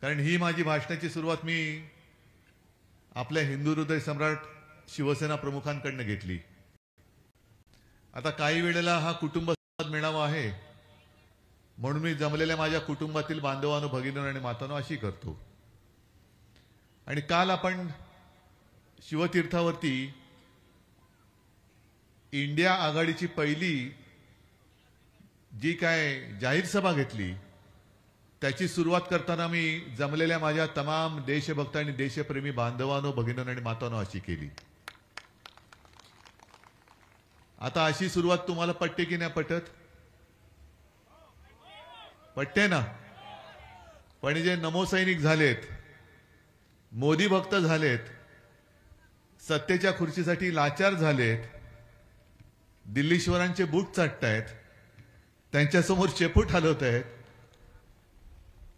कारण ही माझी भाषणाची सुरुवात मी आपल्या हिंदू हृदय सम्राट शिवसेना प्रमुखांकडून घेतली। आता काही वेळेला हा कुटुंब मेळावा आहे म्हणून मी जमलेल्या माझ्या कुटुंबातील बांधवांनो, भगिनींनो आणि मातांनो अशी करतो। आणि काल आपण शिवतीर्थावरती इंडिया आघाडीची पहिली जी काय जाहीर सभा घेतली त्याची सुरुवात करताना मी जमलेल्या माझ्या तमाम देशभक्त आणि देशप्रेमी बांधवांनो, भगिनींनो आणि मातांनो अशी केली। आता अशी सुरुवात तुम्हाला पटते की नाही पटत? पटते ना? पण जे नमो सैनिक झालेत, मोदी भक्त झालेत, सत्तेच्या खुर्चीसाठी लाचार झालेत, दिल्लीश्वरांचे बूट चाटतायत, त्यांच्यासमोर शेपूट हलवत आहेत,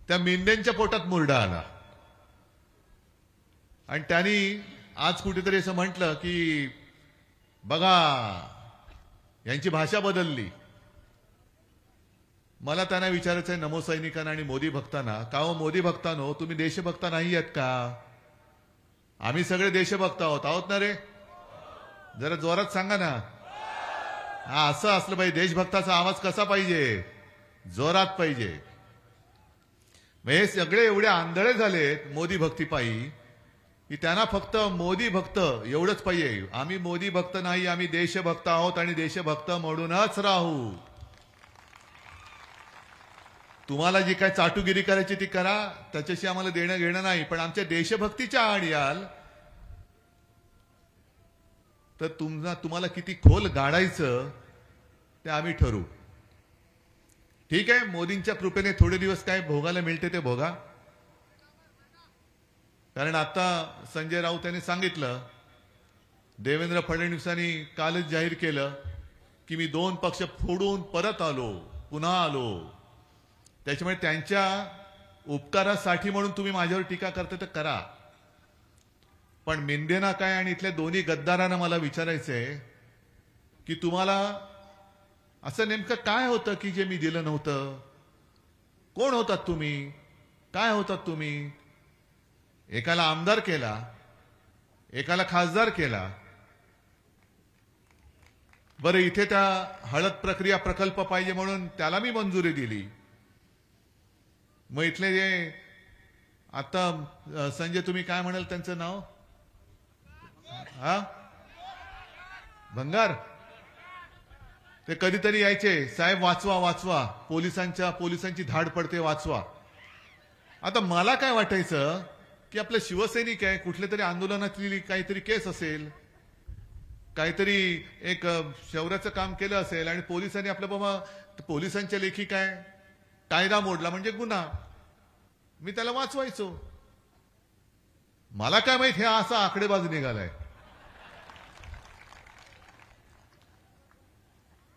त्या मेंढ्यांच्या पोटात मुरडा आला आणि त्यांनी आज कुठेतरी असं म्हटलं की बघा यांची भाषा बदलली। मला त्यांना विचारायचं आहे नमो सैनिकांना आणि मोदी भक्तांना, का हो मोदी भक्तांनो, तुम्ही देशभक्त नाही आहेत का? आम्ही सगळे देशभक्त आहोत ना रे? जरा जोरात सांगा ना। हा असं असलं पाहिजे, देशभक्ताचा आवाज कसा पाहिजे? जोरात पाहिजे। हे सगळे एवढे आंधळे झालेत मोदी भक्तीपायी की त्यांना फक्त मोदी भक्त एवढंच पाहिजे। आम्ही मोदी भक्त नाही, आम्ही देशभक्त आहोत आणि देशभक्त म्हणूनच राहू। तुम्हाला जी काय चाटुगिरी करायची ती करा, त्याच्याशी आम्हाला देणं घेणं नाही, पण आमच्या देशभक्तीच्या आड याल तर तुम्हाला किती खोल गाडायचं ते आम्ही ठरवू। ठीक आहे, मोदींच्या कृपेने थोडे दिवस काय भोगायला मिळते ते भोगा। कारण आता संजय राऊत यांनी सांगितलं, देवेंद्र फडणवीसांनी कालच जाहीर केलं की मी 2 पक्ष फोडून परत आलो, पुन्हा आलो। त्याच्यामुळे त्यांच्या उपकारासाठी म्हणून तुम्ही माझ्यावर टीका करता तर करा, पण मेंढेना काय आणि इथल्या दोन्ही गद्दारांना मला विचारायचंय की तुम्हाला असं नेमकं काय होतं की जे मी दिलं नव्हतं? कोण होतात तुम्ही? काय होतात तुम्ही? एकाला आमदार केला, एकाला खासदार केला। बरं, इथे त्या हळद प्रक्रिया प्रकल्प पाहिजे म्हणून त्याला मी मंजुरी दिली। मग इथले जे आता संजय तुम्ही काय म्हणाल त्यांचं नाव? हा, भंगार। ते कधीतरी यायचे, साहेब वाचवा वाचवा, पोलिसांची धाड पडते, वाचवा। आता मला काय वाटायचं की आपले शिवसैनिक आहे, कुठल्या तरी आंदोलनातली काहीतरी केस असेल, काहीतरी एक शौर्याचं काम केलं असेल आणि पोलिसांनी आपल्या बाबा पोलिसांच्या लेखी काय कायदा मोडला म्हणजे गुन्हा, मी त्याला वाचवायचो। मला काय माहित हे असा आकडेबाज निघालाय।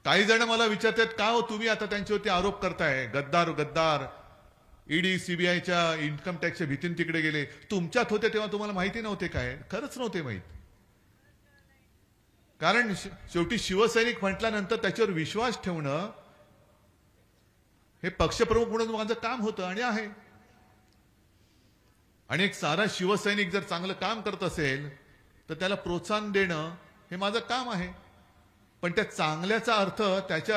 काही जण मला विचारतात, का हो तुम्ही आता त्यांच्यावरती आरोप करताय, गद्दार गद्दार, ईडी सीबीआयच्या इन्कम टॅक्सच्या भीतीने तिकडे गेले। तुमच्यात होते तेव्हा तुम्हाला माहिती नव्हते काय? खरंच नव्हते माहित। कारण शेवटी शिवसैनिक म्हटल्यानंतर त्याच्यावर विश्वास ठेवणं हे पक्षप्रमुख म्हणून माझं काम होतं आणि आहे। आणि एक सारा शिवसैनिक जर चांगलं काम करत असेल तर त्याला प्रोत्साहन देणं हे माझं काम आहे। पण त्या चांगल्याचा अर्थ त्याच्या